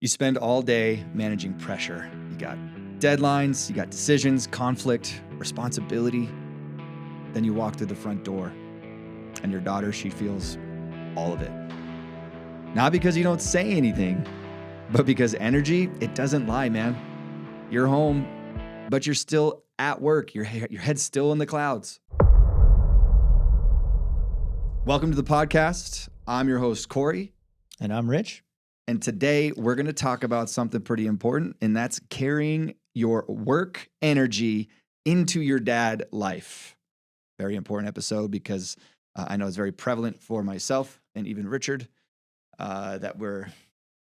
You spend all day managing pressure. You got deadlines, you got decisions, conflict, responsibility. Then you walk through the front door and your daughter, she feels all of it. Not because you don't say anything, but because energy, it doesn't lie, man. You're home, but you're still at work. Your head's still in the clouds. Welcome to the podcast. I'm your host, Cory. And I'm Rich. And today we're going to talk about something pretty important, and that's carrying your work energy into your dad life. Very important episode because I know it's very prevalent for myself and even Richard that we're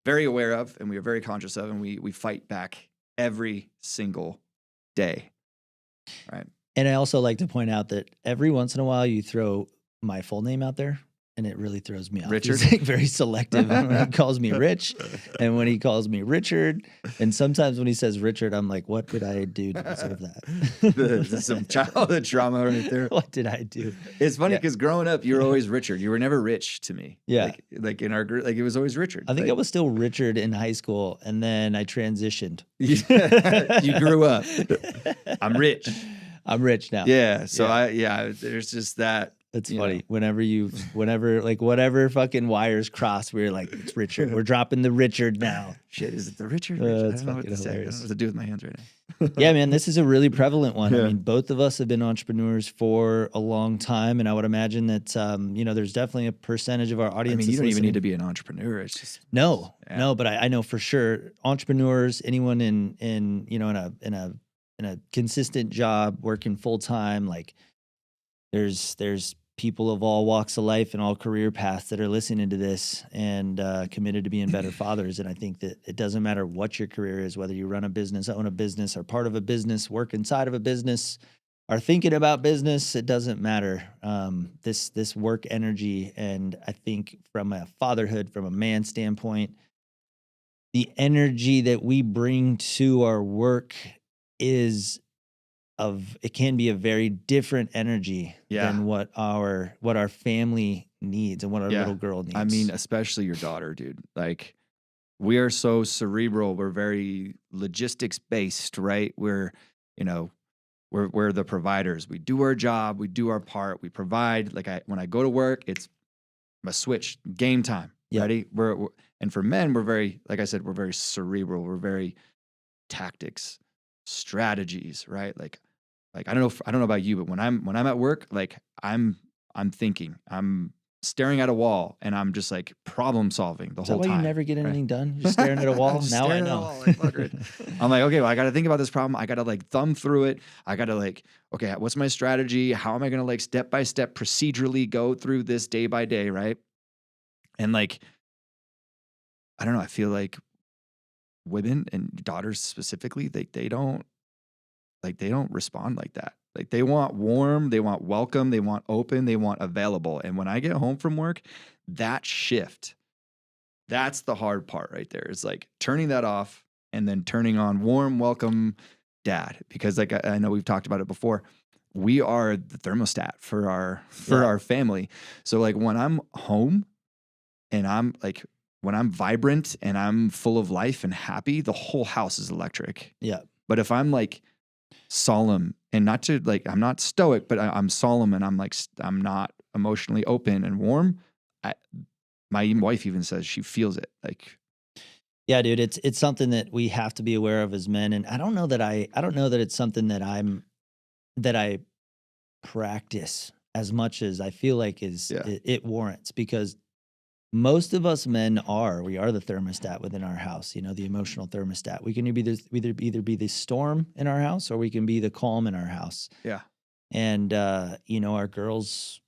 very aware of and we are very conscious of, and we fight back every single day. Right. And I also like to point out that every once in a while you throw my full name out there, and it really throws me off. Richard? He's like very selective when he calls me Rich and when he calls me Richard. And sometimes when he says Richard, I'm like, what did I do to deserve that? Some childhood trauma right there. What did I do? It's funny because growing up, you were always Richard. You were never Rich to me. Yeah. Like in our group, like it was always Richard. I think I was still Richard in high school, and then I transitioned. You grew up. I'm Rich. I'm Rich now. Yeah. So there's just that. It's funny. Whenever like whatever fucking wires cross, we're like, it's Richard. We're dropping the Richard now. Shit, is it the Richard? It's I don't know what fucking to say. I don't know hilarious. what to do with my hands right now. Yeah, man, this is a really prevalent one. Yeah. I mean, both of us have been entrepreneurs for a long time, and I would imagine that there's definitely a percentage of our I audience. mean, you don't even listening. need to be an entrepreneur. It's just No, Yeah. but I know for sure entrepreneurs, anyone in a consistent job, working full time, like there's people of all walks of life and all career paths that are listening to this and committed to being better fathers. And I think that it doesn't matter what your career is, whether you run a business, own a business, are part of a business, work inside of a business, are thinking about business. It doesn't matter. This work energy, and I think from a fatherhood, from a man standpoint, the energy that we bring to our work it can be a very different energy than what our family needs and what our little girl needs. I mean, especially your daughter, dude. Like, we are so cerebral. We're very logistics based, right? We're the providers. We do our job. We do our part. We provide. Like when I go to work, it's a switch, game time. Yep. Ready? And for men, we're very, like I said, we're very cerebral. We're very tactics, strategies, right? Like I don't know about you, but when I'm at work, like I'm thinking, I'm staring at a wall, and I'm just like problem solving the Is whole that why time. you never get anything done? You're just staring at a wall? Just Now I staring at a know. wall, like, fuck it. I'm like, okay, well, I got to think about this problem. I got to like thumb through it. I got to like, okay, what's my strategy? How am I going to like step by step procedurally go through this day by day, right? And like, I don't know. I feel like women and daughters specifically, they don't respond like that. Like they want warm, they want welcome, they want open, they want available. And when I get home from work, that shift, that's the hard part right there. It's like turning that off and then turning on warm, welcome dad. Because like I know we've talked about it before, we are the thermostat for our family. So like when I'm home and when I'm vibrant and I'm full of life and happy, the whole house is electric. Yeah. But if I'm like solemn and not to like, I'm not stoic, but I'm solemn and I'm like, I'm not emotionally open and warm. My wife even says she feels it. Like, Yeah, dude, it's something that we have to be aware of as men. And I don't know that it's something that I practice as much as I feel like it warrants, because most of us men we are the thermostat within our house, the emotional thermostat. We can either be the storm in our house, or we can be the calm in our house. yeah. And our girls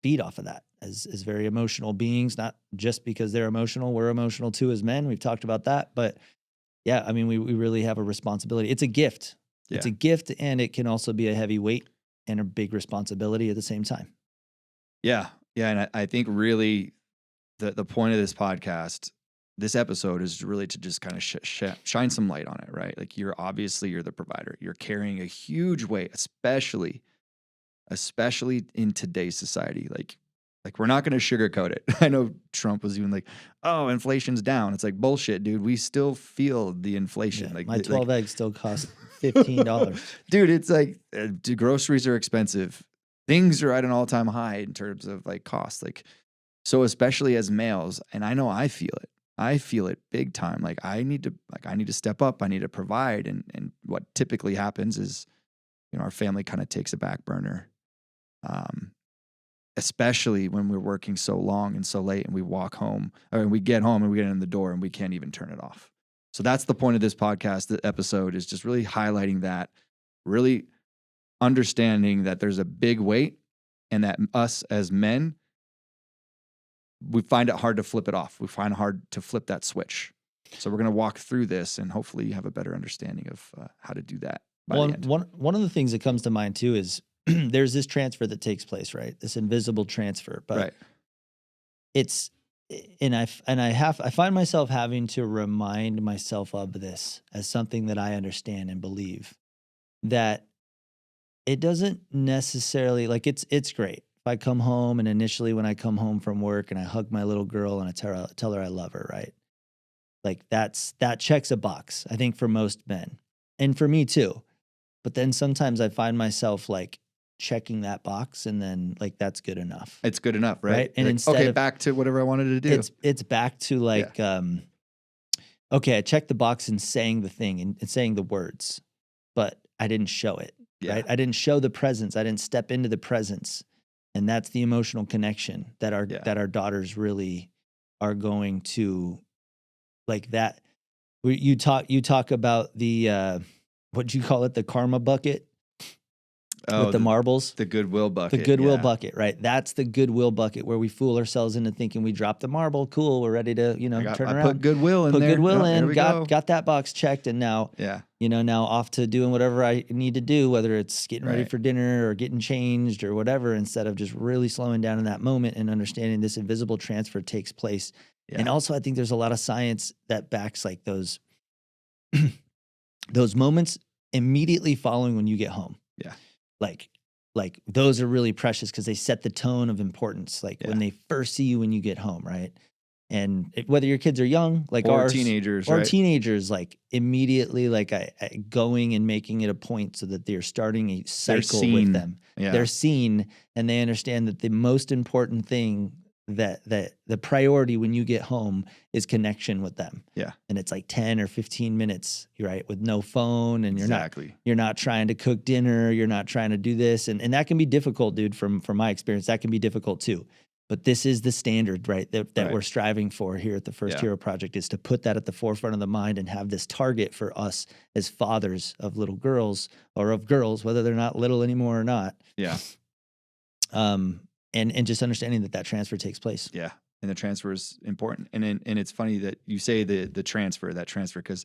feed off of that as very emotional beings, not just because they're emotional. We're emotional too as men. We've talked about that. But yeah, I mean, we really have a responsibility. It's a gift. Yeah. It's a gift, and it can also be a heavy weight and a big responsibility at the same time. Yeah. Yeah. And I think really the point of this podcast, this episode, is really to just kind of shine some light on it, right? Like you're the provider. You're carrying a huge weight, especially in today's society. Like Like, we're not going to sugarcoat it. I know Trump was even like, oh, inflation's down. It's like, bullshit, dude. We still feel the inflation. Yeah, Like, my 12 eggs still cost $15. dude, it's like, groceries are expensive. Things are at an all-time high in terms of like cost. Like, so especially as males, and I know I feel it. I feel it big time. Like, I need to step up. I need to provide. And what typically happens is, our family kind of takes a back burner. Especially when we're working so long and so late and we walk home or we get home and we get in the door and we can't even turn it off. So that's the point of this podcast, the episode, is just really highlighting that, really understanding that there's a big weight and that us as men, we find it hard to flip it off. We find it hard to flip that switch. So we're going to walk through this and hopefully you have a better understanding of how to do that by the end. One of the things that comes to mind too is there's this transfer that takes place, right? This invisible transfer, but Right. it's, and I find myself having to remind myself of this as something that I understand and believe, that it doesn't necessarily, like, it's great if I come home and initially when I come home from work and I hug my little girl and I tell her I love her, right? Like, that checks a box, I think, for most men and for me too. But then sometimes I find myself like checking that box and then like, that's good enough. It's good enough, right? And like, instead okay, of, back to whatever I wanted to do. it's back to like, okay, I checked the box in saying the thing and saying the words, but I didn't show it, right? I didn't show the presence. I didn't step into the presence. And that's the emotional connection that our daughters really are going to, like, that. You talk about the, what'd you call it? The karma bucket. With the marbles. The goodwill bucket. The goodwill bucket, right? That's the goodwill bucket where we fool ourselves into thinking we dropped the marble. Cool, we're ready to, turn around. Put goodwill in there. Put goodwill in, got got that box checked, and now, now off to doing whatever I need to do, whether it's getting ready for dinner or getting changed or whatever, instead of just really slowing down in that moment and understanding this invisible transfer takes place. Yeah. And also, I think there's a lot of science that backs like those those moments immediately following when you get home. Yeah. Like those are really precious because they set the tone of importance. Like when they first see you when you get home, right? And whether your kids are young, like or ours, teenagers, or teenagers, like immediately, like I going and making it a point so that they're starting a cycle with them. Yeah. They're seen and they understand that the most important thing, that the priority when you get home is connection with them. Yeah. And it's like 10 or 15 minutes, right? With no phone and you're not trying to cook dinner. You're not trying to do this. And that can be difficult, dude, from my experience. That can be difficult too. But this is the standard, right? That we're striving for here at the First Hero Project, is to put that at the forefront of the mind and have this target for us as fathers of little girls or of girls, whether they're not little anymore or not. Yeah. And just understanding that transfer takes place. Yeah. And the transfer is important. And it's funny that you say that transfer, because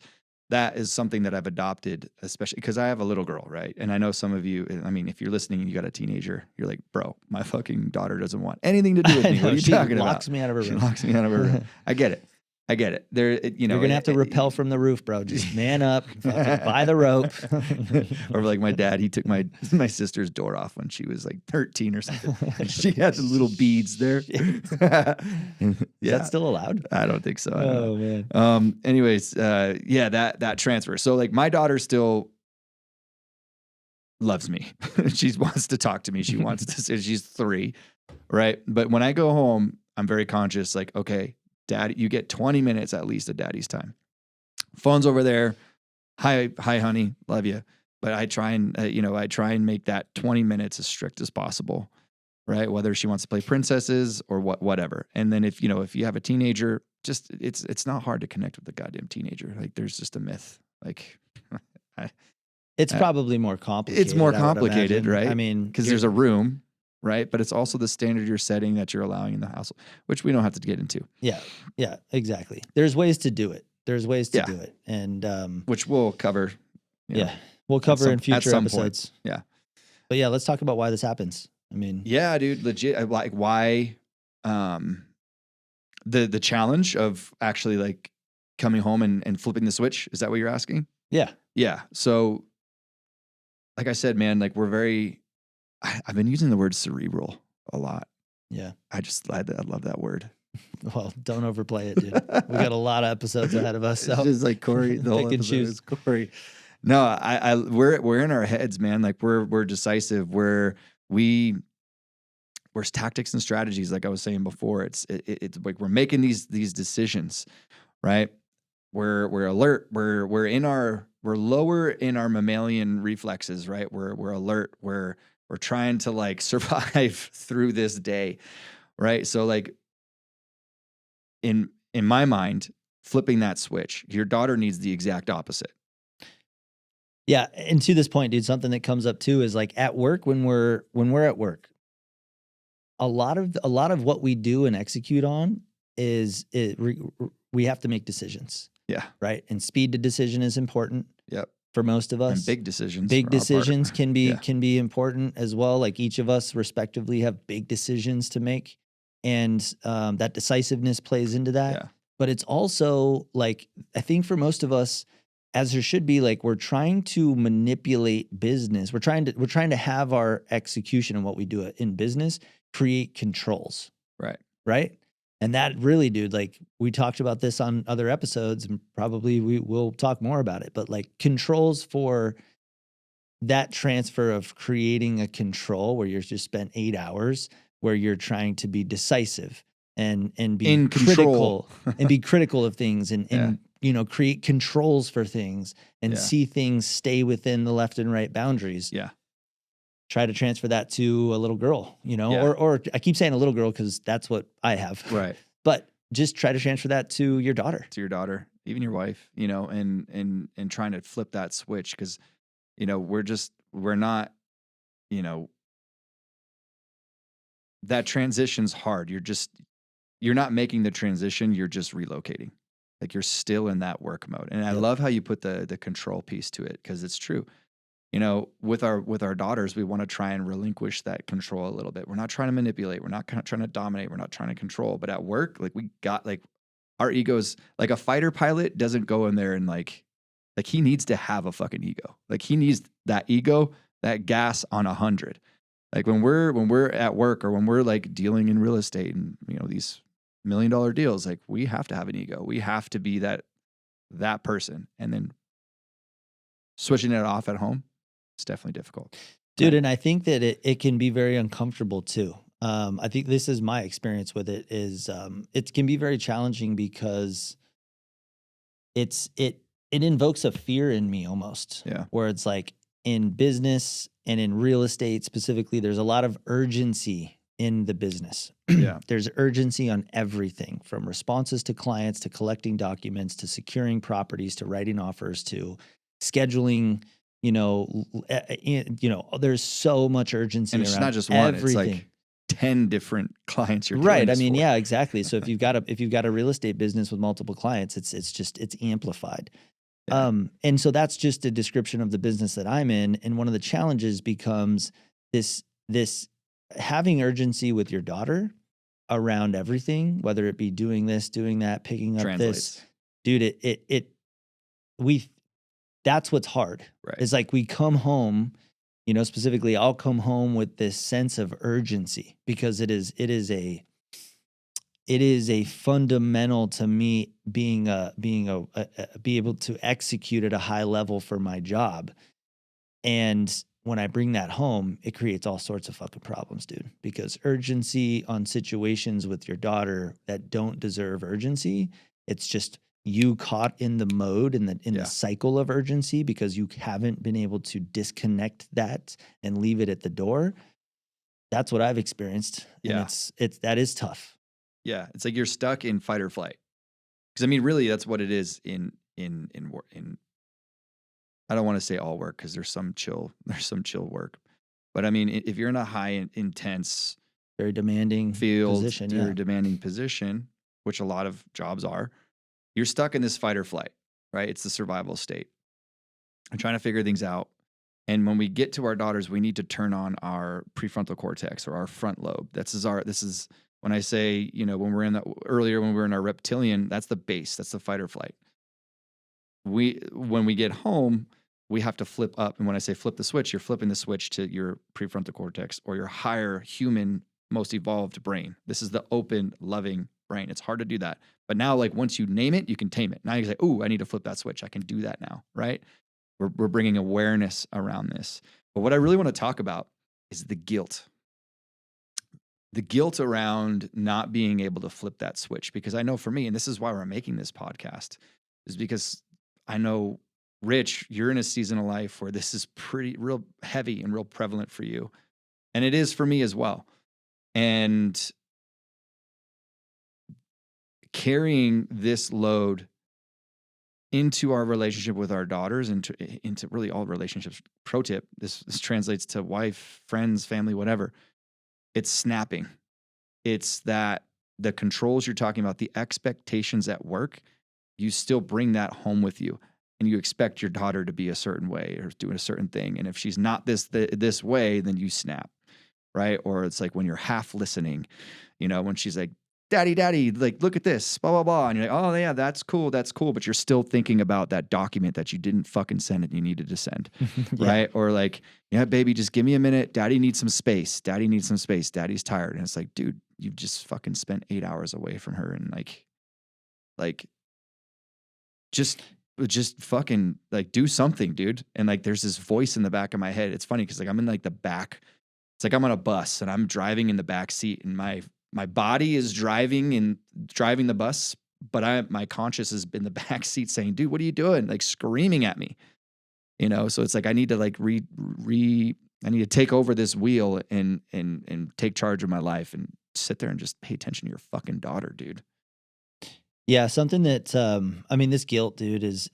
that is something that I've adopted, especially because I have a little girl, right? And I know some of you, I mean, if you're listening and you got a teenager, you're like, bro, my fucking daughter doesn't want anything to do with me. What are you talking about? She locks me out of her room. She locks me out of her room. I get it. There, you're gonna have to rappel from the roof, bro. Just man up, buy the rope. Or like my dad, he took my sister's door off when she was like 13 or something, and she had the little beads there. Is that still allowed? I don't think so. Oh man. Anyways, that transfer. So like my daughter still loves me. She wants to talk to me. She wants to say she's 3, right? But when I go home, I'm very conscious. Like, okay, Dad, you get 20 minutes at least of daddy's time. Phone's over there. Hi, honey, love you. But I try and make that 20 minutes as strict as possible, right? Whether she wants to play princesses or whatever. And then if you have a teenager, just it's not hard to connect with the goddamn teenager. Like there's just a myth. Like it's probably more complicated. It's more complicated, right? I mean, because there's a room. Right. But it's also the standard you're setting that you're allowing in the household, which we don't have to get into. Yeah. Yeah, exactly. There's ways to do it. There's ways to do it. And which we'll cover. We'll cover in future episodes. Point. Yeah. But yeah, let's talk about why this happens. I mean, yeah, dude, legit. Like why the challenge of actually like coming home and flipping the switch. Is that what you're asking? Yeah. Yeah. So like I said, man, like I've been using the word cerebral a lot. Yeah. I love that word. Well, don't overplay it, dude. We got a lot of episodes ahead of us. It's So just like Cory, the whole pick and episode choose. is Cory. No, we're in our heads, man. Like we're decisive. We're tactics and strategies. Like I was saying before, it's like we're making these decisions, right? We're alert. We're lower in our mammalian reflexes, right? We're alert. We're trying to like survive through this day, right? So like in my mind, flipping that switch, your daughter needs the exact opposite. Yeah, and to this point, dude, something that comes up too is like at work when we're at work, a lot of what we do and execute on is we have to make decisions. Yeah. Right. And speed to decision is important. Yep. For most of us. And big decisions. Big decisions can be Yeah. can be important as well. Like each of us respectively have big decisions to make. And that decisiveness plays into that. Yeah. But it's also like, I think for most of us, as there should be, like we're trying to manipulate business. We're trying to have our execution and what we do in business create controls. Right. Right. And that really, dude, like we talked about this on other episodes and probably we will talk more about it, but like controls for that transfer of creating a control where you're just spent 8 hours where you're trying to be decisive and be in critical and be critical of things and Yeah. you know, create controls for things and Yeah. see things stay within the left and right boundaries. Yeah. Try to transfer that to a little girl, you know, Yeah. or I keep saying a little girl because that's what I have. Right. But just try to transfer that to your daughter. To your daughter, even your wife, you know, and trying to flip that switch because, you know, we're not, you know, that transition's hard. You're not making the transition. You're just relocating. Like you're still in that work mode. And I Yep. love how you put the control piece to it because it's true. You know, with our daughters, we want to try and relinquish that control a little bit. We're not trying to manipulate. We're not trying to dominate. We're not trying to control. But at work, like we got like our egos, like a fighter pilot doesn't go in there and like he needs to have a fucking ego. Like he needs that ego, that gas on 100. Like when we're at work or when we're like dealing in real estate and, you know, these $1 million deals, like we have to have an ego. We have to be that person. And then switching it off at home, it's definitely difficult. Dude, Right. and I think that it can be very uncomfortable too. I think this is my experience with it is it can be very challenging because it invokes a fear in me almost. Yeah. Where it's like in business and in real estate specifically, there's a lot of urgency in the business. Yeah. There's urgency on everything from responses to clients to collecting documents to securing properties to writing offers to scheduling. You know, there's so much urgency And it's around not just one, everything. it's like 10 different clients you're doing Right. I this mean, for. yeah, exactly. So if you've got a real estate business with multiple clients, it's amplified. Yeah. And so that's just a description of the business that I'm in. And one of the challenges becomes this having urgency with your daughter around everything, whether it be doing this, doing that, picking up Translates. this, dude, that's what's hard. Right. It's like we come home, you know, specifically I'll come home with this sense of urgency because it is a fundamental to me be able to execute at a high level for my job. And when I bring that home, it creates all sorts of fucking problems, dude, because urgency on situations with your daughter that don't deserve urgency, it's just you caught in the mode in the cycle of urgency because you haven't been able to disconnect that and leave it at the door. That's what I've experienced. Yeah. And that is tough. Yeah. It's like you're stuck in fight or flight. Because I mean, really, that's what it is in I don't want to say all work because there's some chill work. But I mean, if you're in a high intense Very demanding field, position, very demanding position, which a lot of jobs are, you're stuck in this fight or flight, right? It's the survival state. I'm trying to figure things out. And when we get to our daughters, we need to turn on our prefrontal cortex or our front lobe. This is when I say, you know, when we were in our reptilian, that's the base, that's the fight or flight. When we get home, we have to flip up. And when I say flip the switch, you're flipping the switch to your prefrontal cortex or your higher human most evolved brain. This is the open, loving brain. It's hard to do that. But now, like, once you name it, you can tame it. Now you say, "Ooh, I need to flip that switch. I can do that now," right? We're bringing awareness around this. But what I really want to talk about is the guilt. The guilt around not being able to flip that switch. Because I know for me, and this is why we're making this podcast, is because I know, Rich, you're in a season of life where this is pretty real heavy and real prevalent for you. And it is for me as well. And carrying this load into our relationship with our daughters, into really all relationships. Pro tip, this translates to wife, friends, family, whatever. It's snapping. It's that the controls you're talking about, the expectations at work, you still bring that home with you. And you expect your daughter to be a certain way or doing a certain thing. And if she's not this way, then you snap, right? Or it's like when you're half listening, when she's like, daddy, like, look at this, blah, blah, blah. And you're like, oh yeah, that's cool. But you're still thinking about that document that you didn't fucking send and you needed to send, Yeah. right? Or like, yeah, baby, just give me a minute. Daddy needs some space. Daddy's tired. And it's like, dude, you've just fucking spent 8 hours away from her. And like, just fucking like do something, dude. And like, there's this voice in the back of my head. It's funny because like I'm in like the back. It's like I'm on a bus and I'm driving in the back seat, and my body is driving the bus, but my conscious has been in the back seat saying, dude, what are you doing? Like screaming at me, So it's like I need to like I need to take over this wheel and take charge of my life and sit there and just pay attention to your fucking daughter, dude. Yeah, something that this guilt, dude, is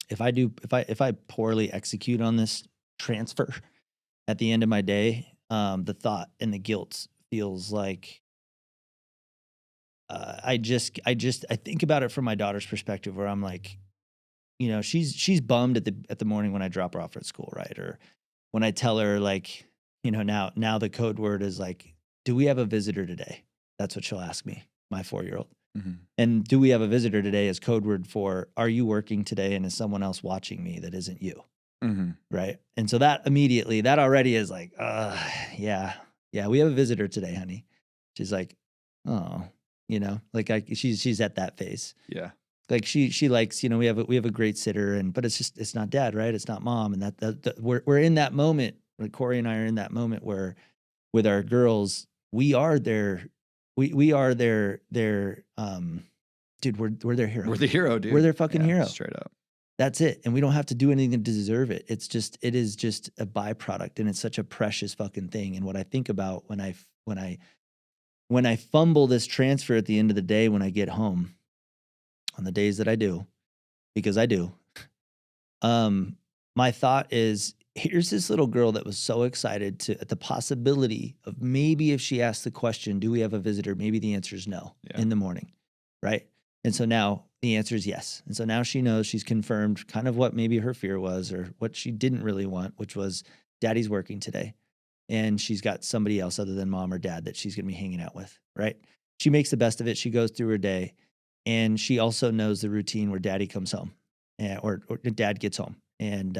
if I poorly execute on this transfer at the end of my day, the thought and the guilt feels like I think about it from my daughter's perspective, where I'm like, she's bummed at the morning when I drop her off at school, right? Or when I tell her, like, now the code word is like, do we have a visitor today? That's what she'll ask me, my 4-year-old. Mm-hmm. And do we have a visitor today is code word for, are you working today and is someone else watching me that isn't you? Mm-hmm. Right. And so that already is like, yeah, we have a visitor today, honey. She's like, oh, like she's at that phase. Yeah. Like she likes, we have a great sitter, but it's not dad, right? It's not mom. And that we're in that moment, like Cory and I are in that moment where with our girls, we are their dude, we're their hero. We're the hero, dude. We're their fucking hero. Straight up. That's it. And we don't have to do anything to deserve it. It is just a byproduct, and it's such a precious fucking thing. And what I think about when I fumble this transfer at the end of the day, when I get home on the days that I do, because I do, my thought is, here's this little girl that was so excited at the possibility of maybe if she asked the question, do we have a visitor? Maybe the answer is no in the morning, right? And so now the answer is yes. And so now she knows, she's confirmed kind of what maybe her fear was, or what she didn't really want, which was daddy's working today. And she's got somebody else other than mom or dad that she's going to be hanging out with, right? She makes the best of it. She goes through her day. And she also knows the routine where daddy comes home, or dad gets home, and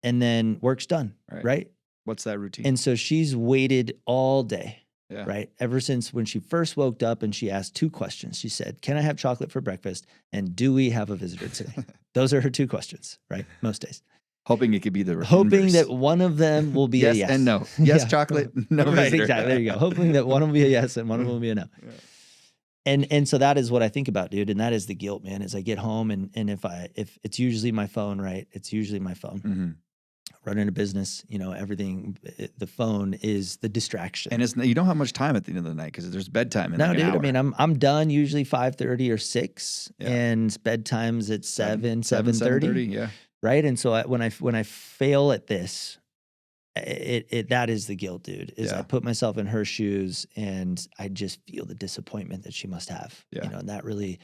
then work's done, right? What's that routine? And so she's waited all day. Yeah. Right. Ever since when she first woke up, and she asked 2 questions. She said, can I have chocolate for breakfast? And do we have a visitor today? Those are her 2 questions, right? Most days. Hoping it could be the hoping that one of them will be a yes and no. Yes, chocolate, no right, visitor. Exactly. There you go. Hoping that one will be a yes and one will be a no. Yeah. And so that is what I think about, dude. And that is the guilt, man. As I get home, and if it's usually my phone, right? It's usually my phone. Mm-hmm. Running a business, everything, the phone is the distraction. And you don't have much time at the end of the night because there's bedtime in like dude. an hour. I mean, I'm done usually 5:30 or 6, and bedtime's at 7:30. Yeah. Right. And so when I fail at this, that is the guilt, dude. I put myself in her shoes, and I just feel the disappointment that she must have. Yeah. And that really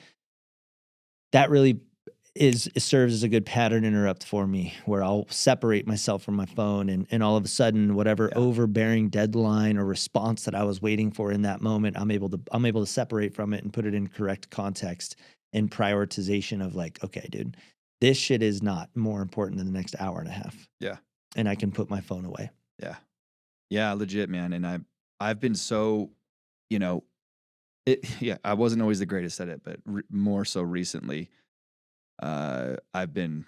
serves as a good pattern interrupt for me, where I'll separate myself from my phone, and all of a sudden, whatever overbearing deadline or response that I was waiting for in that moment, I'm able to separate from it and put it in correct context and prioritization of like, okay, dude, this shit is not more important than the next hour and a half. Yeah. And I can put my phone away. Yeah. Yeah, legit, man. And I've been so, you know, yeah, I wasn't always the greatest at it, but more so recently, I've been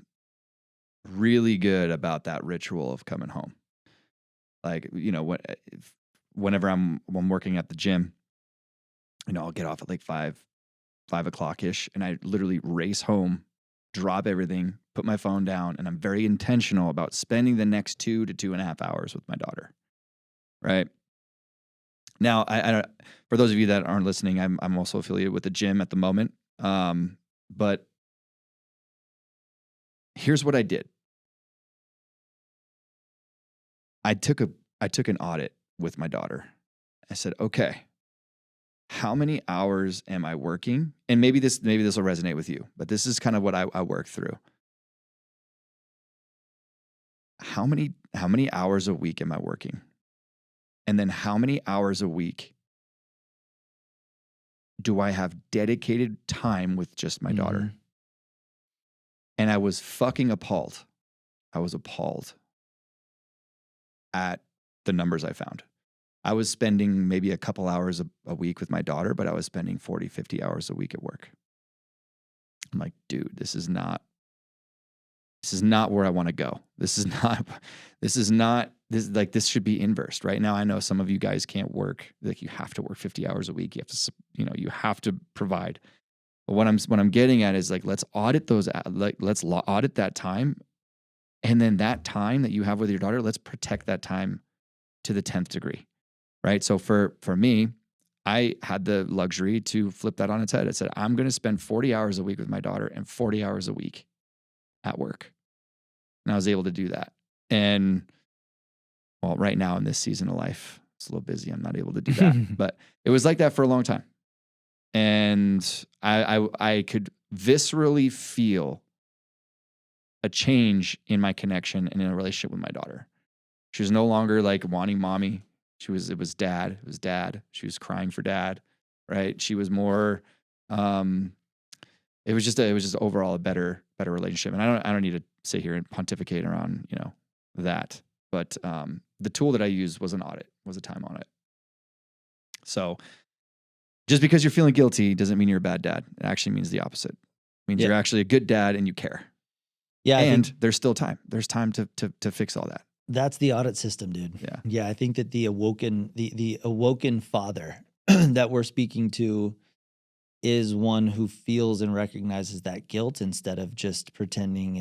really good about that ritual of coming home. Like, whenever I'm working at the gym, I'll get off at like 5 o'clock ish, and I literally race home, drop everything, put my phone down, and I'm very intentional about spending the next 2 to 2.5 hours with my daughter. Right now, I for those of you that aren't listening, I'm also affiliated with the gym at the moment. But here's what I did. I took an audit with my daughter. I said, okay, how many hours am I working? And maybe this will resonate with you, but this is kind of what I work through. How many hours a week am I working? And then how many hours a week do I have dedicated time with just my daughter? And I was fucking appalled. I was appalled at the numbers I found. I was spending maybe a couple hours a week with my daughter, but I was spending 40, 50 hours a week at work. I'm like, dude, this is not where I want to go. This should be inversed. Right now, I know some of you guys can't work. Like, you have to work 50 hours a week. You have to, you have to provide. But what I'm getting at is, like, let's audit audit that time. And then that time that you have with your daughter, let's protect that time to the 10th degree. Right. So for me, I had the luxury to flip that on its head. I said, I'm going to spend 40 hours a week with my daughter and 40 hours a week at work. And I was able to do that. And well, right now in this season of life, it's a little busy. I'm not able to do that, but it was like that for a long time. And I could viscerally feel a change in my connection and in a relationship with my daughter. She was no longer like wanting mommy. It was dad. It was dad. She was crying for dad, right? She was more, it was just overall a better relationship. And I don't need to sit here and pontificate around, that, but, the tool that I used was a time audit. So just because you're feeling guilty doesn't mean you're a bad dad. It actually means the opposite. It means you're actually a good dad and you care. Yeah. And there's still time. There's time to fix all that. That's the audit system, dude. Yeah. Yeah. I think that the awoken father that we're speaking to is one who feels and recognizes that guilt instead of just pretending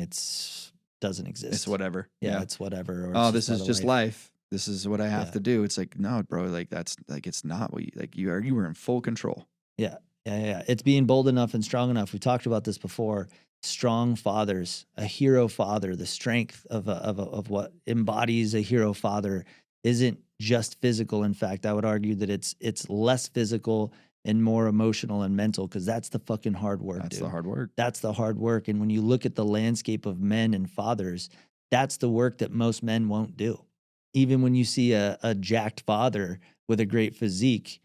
doesn't exist. It's whatever. Yeah. It's whatever. Or this is just life. This is what I have to do. It's like, no, bro, like that's like, it's not what you were in full control. Yeah. It's being bold enough and strong enough. We talked about this before. Strong fathers, a hero father, the strength of what embodies a hero father isn't just physical. In fact, I would argue that it's less physical and more emotional and mental, because that's the fucking hard work. That's the hard work. That's the hard work. And when you look at the landscape of men and fathers, that's the work that most men won't do. Even when you see a jacked father with a great physique,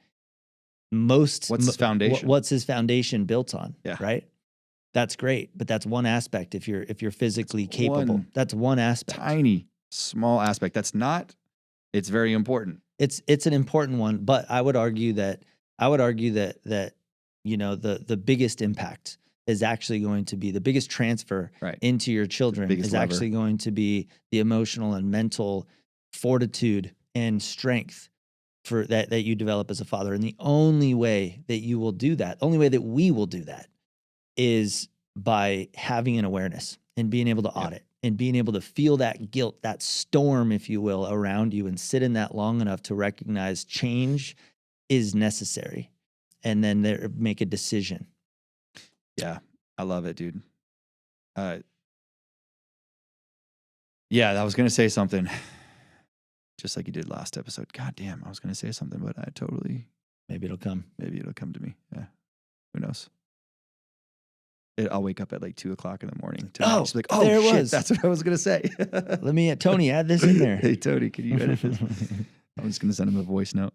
what's his foundation? What's his foundation built on? Yeah. Right. That's great, but that's one aspect. If you're physically capable, that's one aspect. Tiny, small aspect. That's not. It's very important. It's an important one, but I would argue that the biggest impact is actually going to be the biggest transfer into your children is actually going to be the emotional and mental fortitude and strength for that you develop as a father. And the only way that you will do that, the only way that we will do that, is by having an awareness and being able to audit and being able to feel that guilt, that storm, if you will, around you, and sit in that long enough to recognize change is necessary, and then make a decision. Yeah, I love it, dude. I was going to say something just like you did last episode. God damn, I was going to say something, but maybe it'll come to me. Yeah. Who knows? I'll wake up at like 2 o'clock in the morning. She's like, oh, there it was. That's what I was going to say. Let me, Tony, add this in there. Hey, Tony, can you edit this? I'm just going to send him a voice note.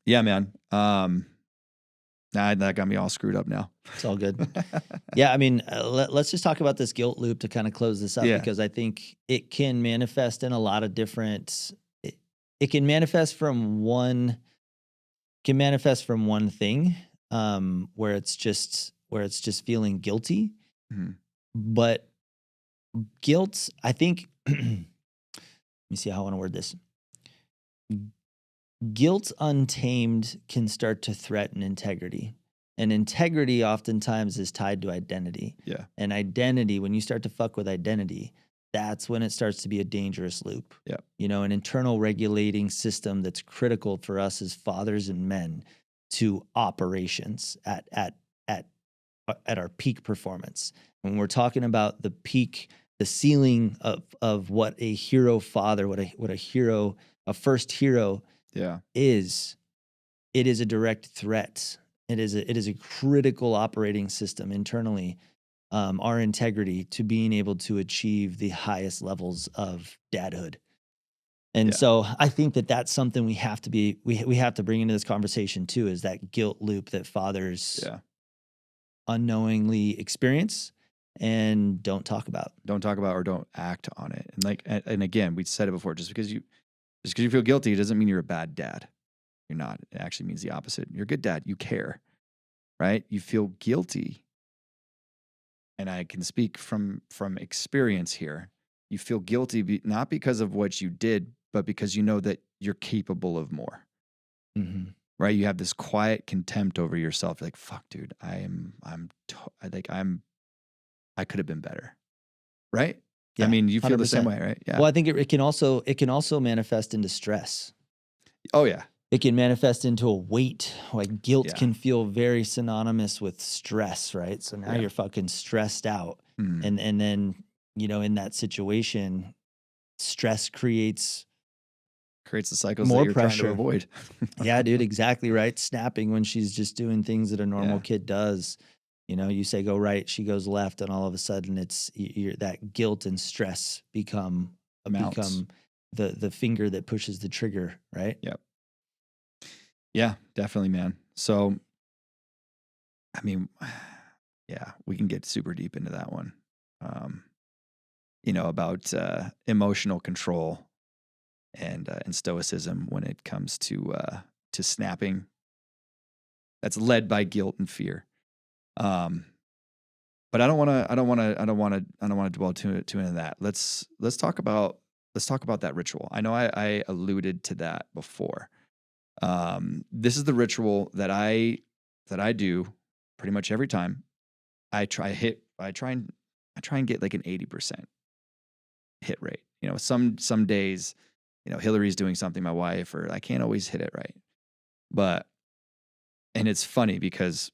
Yeah, man. Nah, that got me all screwed up now. It's all good. Yeah, I mean, let's just talk about this guilt loop to kind of close this up Yeah. because I think it can manifest in a lot of different. It can manifest from one. Can manifest from one thing, where it's just feeling guilty, Mhm. but guilt. I think. Let me see how I want to word this. Guilt untamed can start to threaten integrity. And integrity oftentimes is tied to identity. Yeah. And identity, when you start to fuck with identity, that's when it starts to be a dangerous loop. Yeah. You know, an internal regulating system that's critical for us as fathers and men to operations at our peak performance. When we're talking about the peak, the ceiling of what a hero father, what a hero, a first hero Yeah. is, it is a direct threat. It is a critical operating system internally, our integrity to being able to achieve the highest levels of dadhood. And Yeah. so I think that that's something we have to bring into this conversation too, is that guilt loop that fathers Yeah. unknowingly experience and don't talk about. Don't talk about or don't act on it. And like, and again, we said it before, just because you feel guilty, it doesn't mean you're a bad dad. You're not. It actually means the opposite. You're a good dad. You care, right? You feel guilty. And I can speak from experience here. You feel guilty not because of what you did, but because you know that you're capable of more. Mm-hmm. Right? You have this quiet contempt over yourself. You're like, fuck, dude, I could have been better. Right? Yeah, I mean, you feel the 100%. same way, right? Yeah. Well, I think it can also manifest into stress. Oh yeah. It can manifest into a weight. Like guilt Yeah. can feel very synonymous with stress, right? So now Yeah. you're fucking stressed out. Mhm. And then, you know, in that situation, stress creates Creates the cycles more that you're pressure. trying to avoid. Yeah, dude, exactly right. Snapping when she's just doing things that a normal Yeah. kid does. You know, you say go right, she goes left, and all of a sudden it's that guilt and stress become Mounts. the finger that pushes the trigger, right? Yep. Yeah, definitely, man. So, I mean, yeah, we can get super deep into that one. You know, about emotional control and stoicism when it comes to snapping. That's led by guilt and fear. But I don't want to dwell too into that. Let's talk about that ritual. I know I alluded to that before. This is the ritual that I do pretty much every time. I try and get like an 80% hit rate. You know, some days, you know, Hillary's doing something, my wife, or I can't always hit it right. But, and it's funny because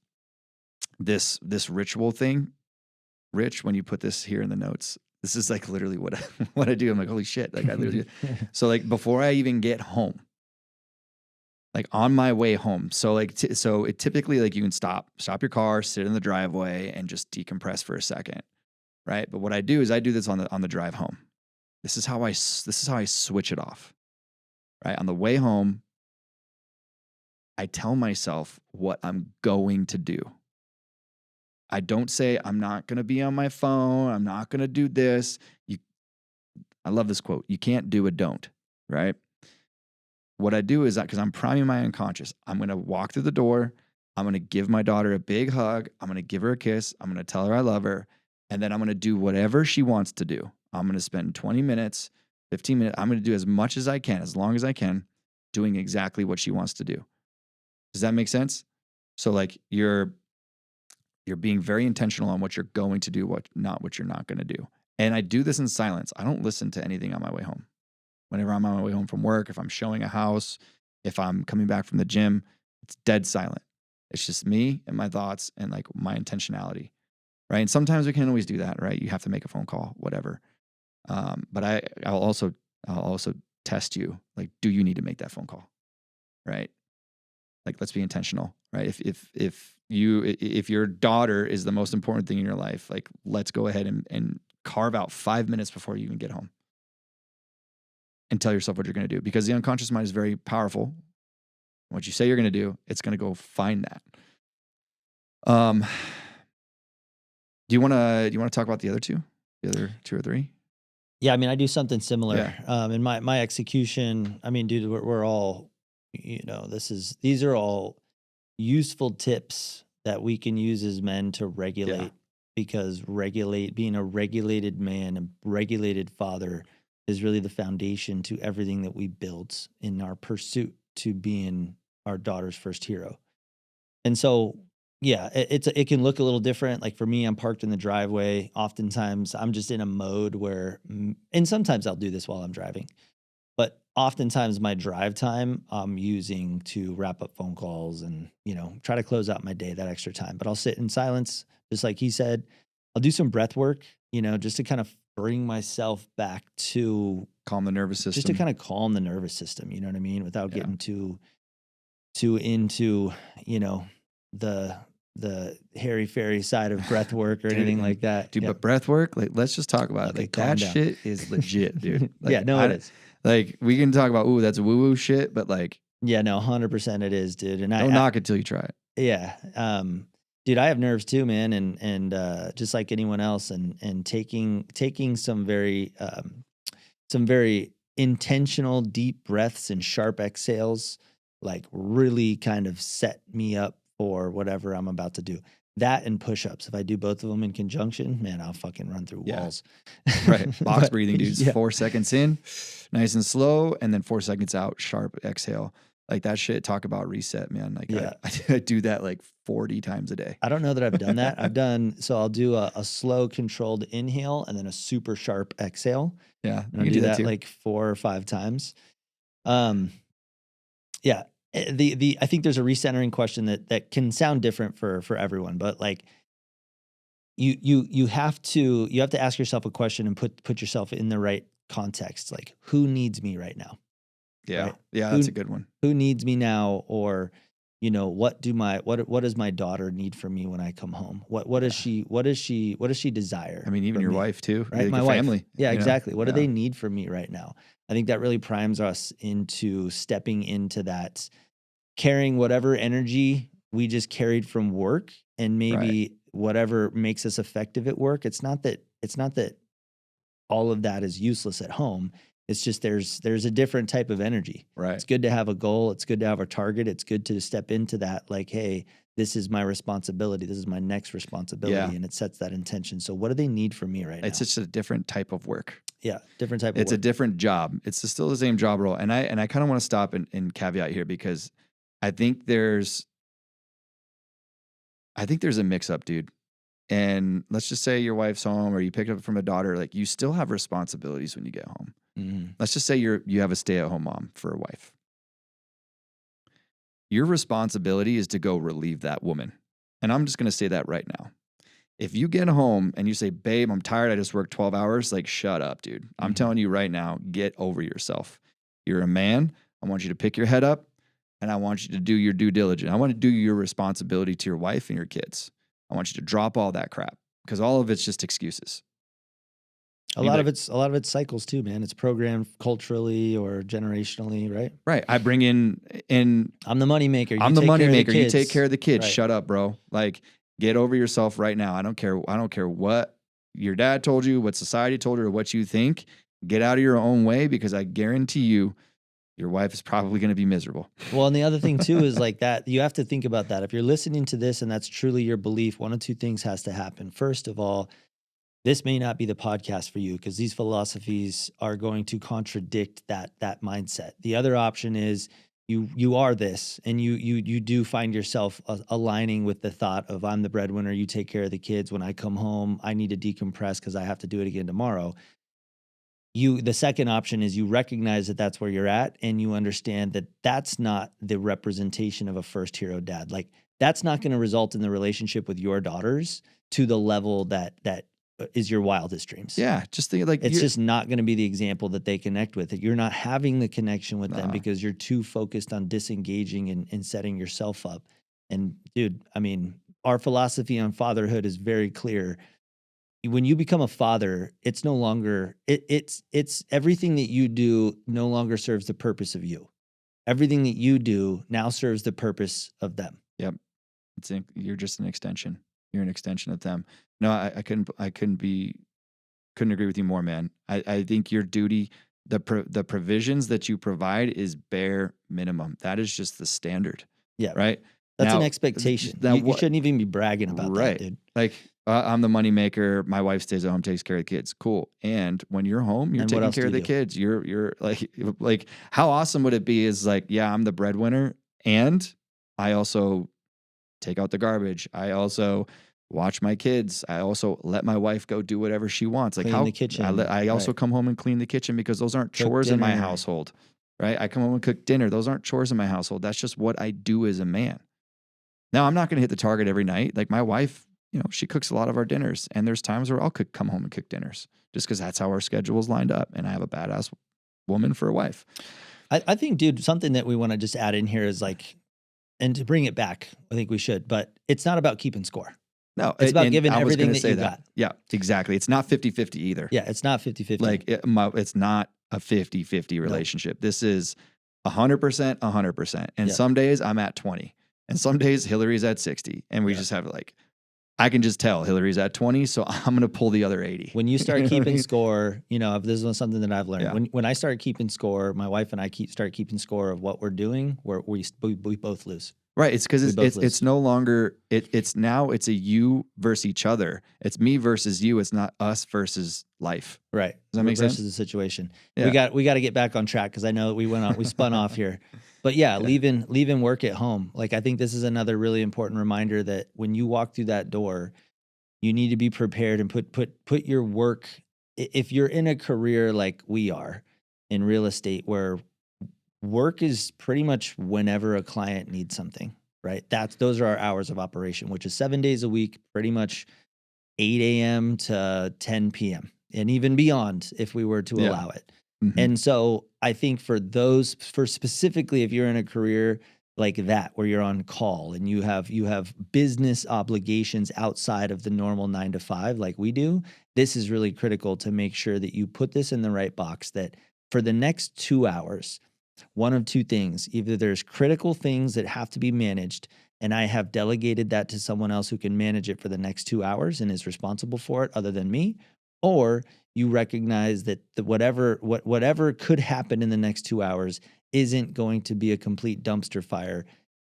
this ritual thing, Rich, when you put this here in the notes, this is like literally what I do. I'm like, holy shit. Like I literally, so like before I even get home, like on my way home. So like, so it typically like you can stop your car, sit in the driveway and just decompress for a second. Right. But what I do is I do this on the drive home. This is how I switch it off. Right. On the way home, I tell myself what I'm going to do. I don't say I'm not going to be on my phone. I'm not going to do this. I love this quote. You can't do a don't, right? What I do is that because I'm priming my unconscious, I'm going to walk through the door. I'm going to give my daughter a big hug. I'm going to give her a kiss. I'm going to tell her I love her. And then I'm going to do whatever she wants to do. I'm going to spend 20 minutes, 15 minutes. I'm going to do as much as I can, as long as I can, doing exactly what she wants to do. Does that make sense? So like you're being very intentional on what you're going to do, what you're not going to do. And I do this in silence. I don't listen to anything on my way home. Whenever I'm on my way home from work, if I'm showing a house, if I'm coming back from the gym, it's dead silent. It's just me and my thoughts and like my intentionality, right? And sometimes we can't always do that, right? You have to make a phone call, whatever. But I'll also test you. Like, do you need to make that phone call, right? Like, let's be intentional, right? If your daughter is the most important thing in your life, like, let's go ahead and carve out 5 minutes before you even get home and tell yourself what you're going to do, because the unconscious mind is very powerful. What you say you're going to do, it's going to go find that. Um, do you want to talk about the other two or three? Yeah, I mean, I do something similar. Yeah. In my execution, I mean, dude, we're all, these are all useful tips that we can use as men to regulate, because being a regulated man, a regulated father, is really the foundation to everything that we built in our pursuit to being our daughter's first hero. And so, yeah, it can look a little different. Like for me, I'm parked in the driveway. Oftentimes, I'm just in a mode where, and sometimes I'll do this while I'm driving, but oftentimes my drive time I'm using to wrap up phone calls and, try to close out my day, that extra time. But I'll sit in silence, just like he said. I'll do some breath work, just to kind of bring myself back to Calm the nervous system. just to kind of calm the nervous system, you know what I mean? Without Yeah. getting too into, the hairy fairy side of breath work or Dude, anything like that. Dude, Yeah. but breath work, like, let's just talk about it. Okay, Like, calm that down. shit is legit, dude. Like, Yeah, no, it is. Like, we can talk about, ooh, that's woo-woo shit, but like, Yeah, no, 100% it is, dude. And don't knock it till you try it. yeah. Dude, I have nerves too, man. And just like anyone else, and taking some very intentional deep breaths and sharp exhales, like really kind of set me up for whatever I'm about to do. That and push-ups. If I do both of them in conjunction, man, I'll fucking run through walls. Right. Box breathing, dude. Yeah. 4 seconds in, nice and slow, and then 4 seconds out, sharp exhale. Like that shit, talk about reset, man. Like Yeah. I do that like 40 times a day. I don't know that I've done that. I'll do a slow controlled inhale and then a super sharp exhale. Yeah. And I'll do that like 4 or 5 times. Yeah. I think there's a recentering question that can sound different for everyone, but like you have to ask yourself a question and put yourself in the right context. Like, who needs me right now? Yeah. Right? Yeah, that's a good one. Who needs me now? Or, what does my daughter need from me when I come home? What does she desire? I mean, even from your me? wife too, Right? like My your wife. family. Yeah, exactly. What do Yeah. they need from me right now? I think that really primes us into stepping into that, carrying whatever energy we just carried from work, and maybe whatever makes us effective at work. It's not that all of that is useless at home. It's just there's a different type of energy. Right. It's good to have a goal. It's good to have a target. It's good to step into that, like, hey, this is my responsibility. This is my next responsibility. Yeah. And it sets that intention. So what do they need from me right now? It's just a different type of work. Yeah, different type of It's a work. different job. It's still the same job role. And I kind of want to stop and caveat here, because I think there's a mix up, dude. And let's just say your wife's home or you picked up from a daughter, like you still have responsibilities when you get home. Mhm. Let's just say you have a stay-at-home mom for a wife. Your responsibility is to go relieve that woman. And I'm just going to say that right now. If you get home and you say, babe, I'm tired, I just worked 12 hours, like, shut up, dude. I'm telling you right now, get over yourself. You're a man. I want you to pick your head up, and I want you to do your due diligence. I want to do your responsibility to your wife and your kids. I want you to drop all that crap, because all of it's just excuses. A lot of it's cycles too, man. It's programmed culturally or generationally, right? Right. I bring in I'm the moneymaker. I'm the moneymaker. You take care of the kids. Right. Shut up, bro. Like, get over yourself right now. I don't care what your dad told you, what society told you, or what you think. Get out of your own way, because I guarantee you, your wife is probably going to be miserable. Well, and the other thing too is like that. You have to think about that. If you're listening to this and that's truly your belief, one of two things has to happen. First of all, this may not be the podcast for you, because these philosophies are going to contradict that mindset. The other option is you are this, and you do find yourself aligning with the thought of, I'm the breadwinner, you take care of the kids. When I come home, I need to decompress because I have to do it again tomorrow. The second option is you recognize that that's where you're at, and you understand that that's not the representation of a first hero dad. Like, that's not going to result in the relationship with your daughters to the level that is your wildest dreams. Yeah, just think like it's just not going to be the example that they connect with. You're not having the connection with them because you're too focused on disengaging and setting yourself up. And dude, I mean, our philosophy on fatherhood is very clear. When you become a father, it's no longer it's everything that you do no longer serves the purpose of you. Everything that you do now serves the purpose of them. Yep. You're just an extension. You're an extension of them. No, I couldn't agree with you more, man. I think your duty, the provisions that you provide is bare minimum. That is just the standard. Yeah. Right. That's an Now, expectation. now You what? shouldn't even be bragging about that, Right. dude. Like I'm the money maker. My wife stays at home, takes care of the kids. Cool. And when you're home, you're And what taking else care do of you the do? kids. You're like how awesome would it be? Is like, yeah, I'm the breadwinner, and I also take out the garbage. I also watch my kids. I also let my wife go do whatever she wants. Like Clean the kitchen. I also Right. come home and clean the kitchen because those aren't Cook chores in my dinner. household. Right. I come home and cook dinner. Those aren't chores in my household. That's just what I do as a man. Now, I'm not going to hit the target every night. Like my wife, she cooks a lot of our dinners, and there's times where I'll come home and cook dinners just because that's how our schedule's lined up. And I have a badass woman for a wife. I think, dude, something that we want to just add in here is like, and to bring it back, I think we should, but it's not about keeping score. No, It's about and giving I was everything gonna that say you that. got. Yeah, exactly. It's not 50-50 either. Yeah, it's not 50-50. Like it's not a 50-50 relationship. This is 100%, 100%. And Yeah. some days I'm at 20, and some days Hillary's at 60, and we just have like, I can just tell Hillary's at 20, so I'm gonna pull the other 80. When you start keeping score, if this is something that I've learned. Yeah. When I started keeping score, my wife and I start keeping score of what we're doing, we both lose. Right. It's because We both lose. it's no longer it's a you versus each other. It's me versus you. It's not us versus life. Right. Does that make sense? Versus the situation. Yeah. We got to get back on track because I know we spun off here. But yeah, leaving work at home. Like I think this is another really important reminder that when you walk through that door, you need to be prepared and put your work. If you're in a career like we are in real estate, where work is pretty much whenever a client needs something, right? Those are our hours of operation, which is 7 days a week, pretty much 8 a.m. to 10 p.m. and even beyond if we were to allow it. Mm-hmm. And so I think for specifically, if you're in a career like that, where you're on call and you have business obligations outside of the normal 9 to 5, like we do, this is really critical to make sure that you put this in the right box, that for the next 2 hours, one of two things: either there's critical things that have to be managed, and I have delegated that to someone else who can manage it for the next 2 hours and is responsible for it other than me, or you recognize that whatever could happen in the next 2 hours isn't going to be a complete dumpster fire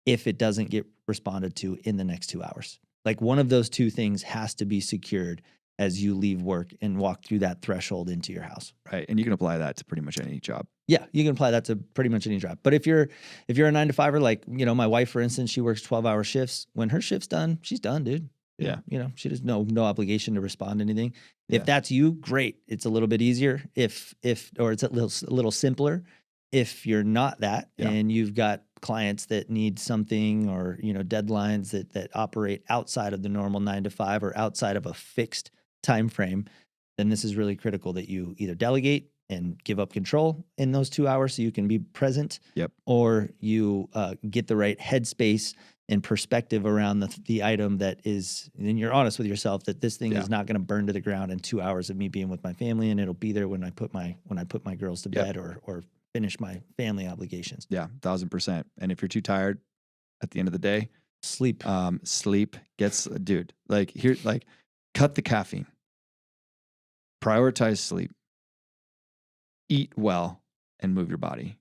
if it doesn't get responded to in the next 2 hours. Like one of those two things has to be secured as you leave work and walk through that threshold into your house. Right. And you can apply that to pretty much any job. Yeah, you can apply that to pretty much any job. But if you're a 9-to-5er, like, my wife, for instance, she works 12-hour shifts. When her shift's done, she's done, dude. Yeah. She has no obligation to respond to anything. Yeah. If that's you, great. It's a little bit easier. Or it's a little simpler. If you're not that, and you've got clients that need something, or deadlines that operate outside of the normal 9 to 5 or outside of a fixed time frame, then this is really critical that you either delegate and give up control in those 2 hours so you can be present. Yep. Or you get the right headspace and perspective around the item that is, and you're honest with yourself that this thing is not going to burn to the ground in 2 hours of me being with my family, and it'll be there when I put my girls to bed or finish my family obligations. Yeah, 1,000%. And if you're too tired at the end of the day, sleep. Sleep gets, dude. Cut the caffeine. Prioritize sleep. Eat well and move your body.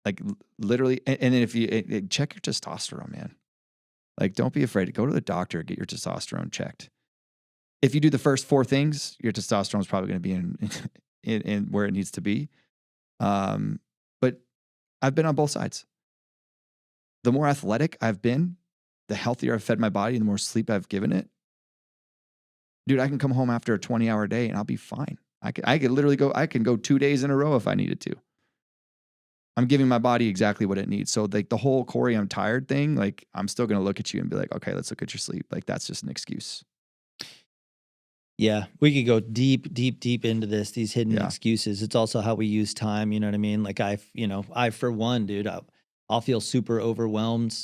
Like literally, and then if you check your testosterone, man. Like, don't be afraid to go to the doctor, get your testosterone checked. If you do the first 4 things, your testosterone is probably going to be in where it needs to be. But I've been on both sides. The more athletic I've been, the healthier I've fed my body, the more sleep I've given it. Dude, I can come home after a 20-hour day and I'll be fine. I could literally I can go 2 days in a row if I needed to. I'm giving my body exactly what it needs. So like the whole Cory, I'm tired thing, like I'm still going to look at you and be like, okay, let's look at your sleep. Like that's just an excuse. Yeah, we could go deep into these hidden excuses. It's also how we use time. You know what I mean? Like I for one, dude, I'll feel super overwhelmed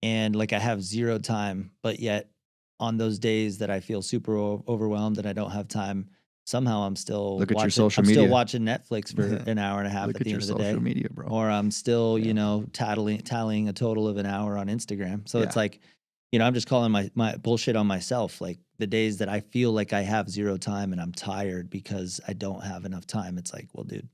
and like I have zero time, but yet on those days that I feel super overwhelmed and I don't have time, somehow I'm still still watching Netflix for an hour and a half at the end of the day. Media, bro. Or I'm still, tallying a total of an hour on Instagram. So it's like I'm just calling my bullshit on myself. Like the days that I feel like I have zero time and I'm tired because I don't have enough time. It's like, well, dude,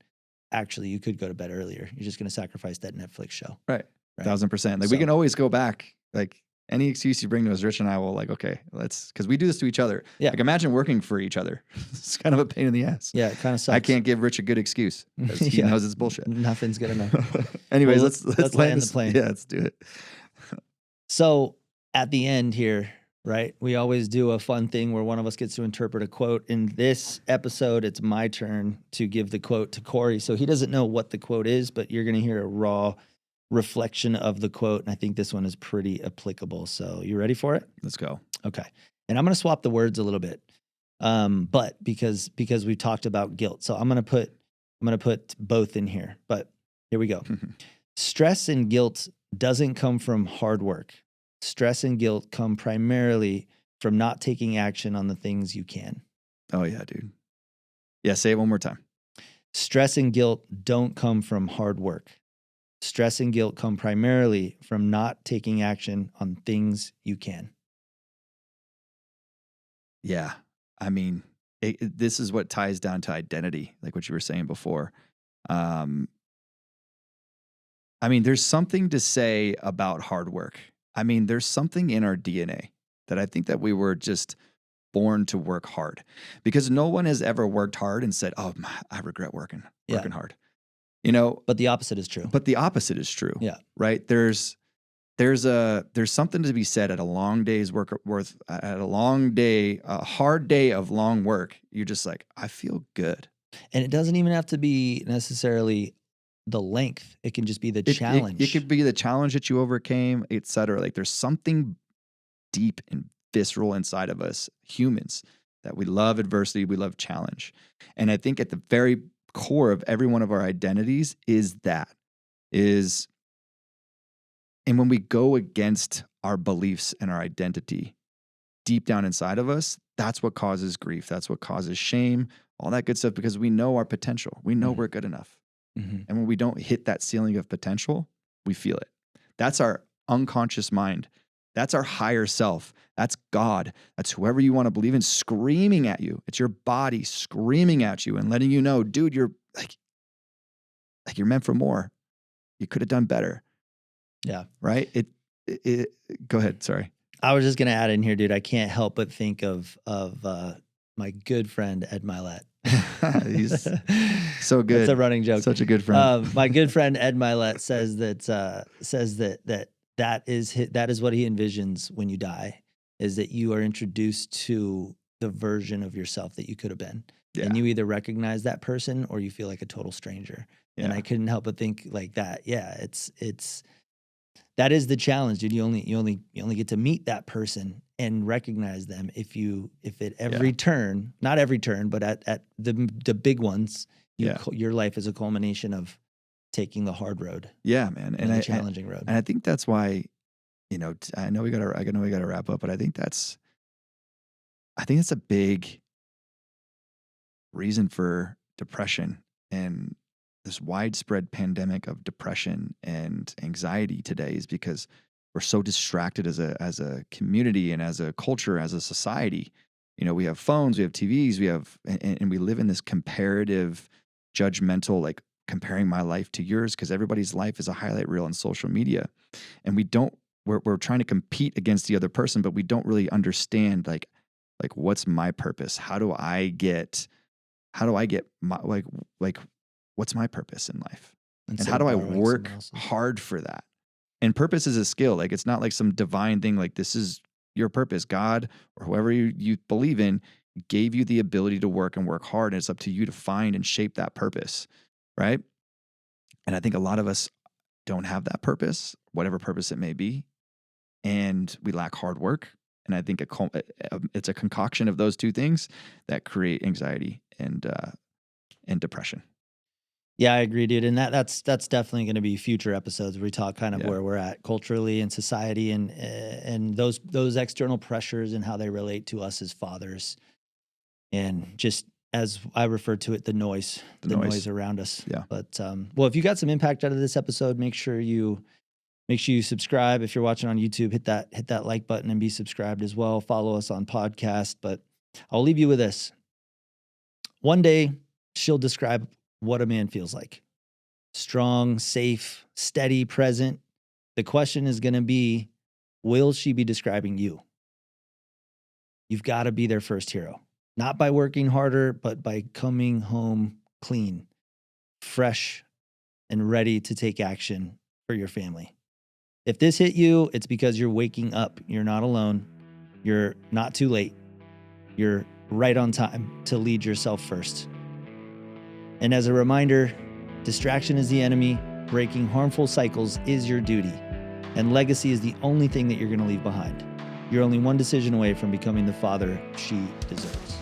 actually you could go to bed earlier. You're just going to sacrifice that Netflix show. Right. Right. 1000%. Like we can always go back. Like any excuse you bring to us, Rich and I will like, okay, because we do this to each other. Yeah. Like imagine working for each other. It's kind of a pain in the ass. Yeah. It kind of sucks. I can't give Rich a good excuse because he knows it's bullshit. Nothing's good enough. Anyways, Well, let's land the plane. Yeah, let's do it. So at the end here, right, we always do a fun thing where one of us gets to interpret a quote. In this episode, it's my turn to give the quote to Cory. So he doesn't know what the quote is, but you're going to hear a raw reflection of the quote. And I think this one is pretty applicable. So you ready for it? Let's go. Okay. And I'm going to swap the words a little bit. But because we talked about guilt. So I'm going to put both in here, but here we go. Stress and guilt doesn't come from hard work. Stress and guilt come primarily from not taking action on the things you can. Oh yeah, dude. Yeah. Say it one more time. Stress and guilt don't come from hard work. Stress and guilt come primarily from not taking action on things you can. Yeah. I mean, this is what ties down to identity, like what you were saying before. I mean, there's something to say about hard work. I mean, there's something in our DNA that I think that we were just born to work hard, because no one has ever worked hard and said, "Oh, I regret working hard." But the opposite is true. But the opposite is true. Yeah. Right. There's something to be said at a long day's work at a hard day of long work. You're just like, I feel good. And it doesn't even have to be necessarily the length. It can just be the challenge. It could be the challenge that you overcame, etc. Like there's something deep and visceral inside of us, humans, that we love adversity, we love challenge. And I think at the very core of every one of our identities and when we go against our beliefs and our identity deep down inside of us, that's what causes grief. That's what causes shame, all that good stuff, because we know our potential. We know we're good enough. Mm-hmm. And when we don't hit that ceiling of potential, we feel it. That's our unconscious mind. That's our higher self. That's God. That's whoever you want to believe in screaming at you. It's your body screaming at you and letting you know, dude, you're you're meant for more. You could have done better. Yeah. Right? Go ahead. Sorry. I was just going to add in here, dude. I can't help but think of my good friend, Ed Milet. He's so good. It's a running joke. Such a good friend. My good friend, Ed Milet, says that is what he envisions when you die, is that you are introduced to the version of yourself that you could have been. Yeah. And you either recognize that person or you feel like a total stranger. Yeah. And I couldn't help but think like that. Yeah, that is the challenge, dude. You only get to meet that person and recognize them if at every turn, not every turn, but at the big ones, your life is a culmination of taking the hard road. Yeah, man. And the challenging road. And I think that's why, I know we gotta wrap up, but I think that's a big reason for depression and this widespread pandemic of depression and anxiety today, is because we're so distracted as a community and as a culture, as a society. We have phones, we have TVs, and we live in this comparative, judgmental, like comparing my life to yours, because everybody's life is a highlight reel on social media. And we're trying to compete against the other person, but we don't really understand like what's my purpose? How do I get my what's my purpose in life? And how do I work hard for that? And purpose is a skill. Like it's not like some divine thing, like this is your purpose. God or whoever you believe in gave you the ability to work and work hard. And it's up to you to find and shape that purpose. Right. And I think a lot of us don't have that purpose, whatever purpose it may be. And we lack hard work. And I think it's a concoction of those two things that create anxiety and depression. Yeah, I agree, dude. And that's definitely going to be future episodes where we talk kind of where we're at culturally and society and those external pressures and how they relate to us as fathers. And just as I refer to it, the noise around us. Yeah. But, well, if you got some impact out of this episode, make sure you Make sure you subscribe. If you're watching on YouTube, hit that like button and be subscribed as well. Follow us on podcast. But I'll leave you with this. One day, she'll describe what a man feels like. Strong, safe, steady, present. The question is going to be, will she be describing you? You've got to be their first hero. Not by working harder, but by coming home clean, fresh, and ready to take action for your family. If this hit you, it's because you're waking up. You're not alone. You're not too late. You're right on time to lead yourself first. And as a reminder, distraction is the enemy. Breaking harmful cycles is your duty. And legacy is the only thing that you're going to leave behind. You're only one decision away from becoming the father she deserves.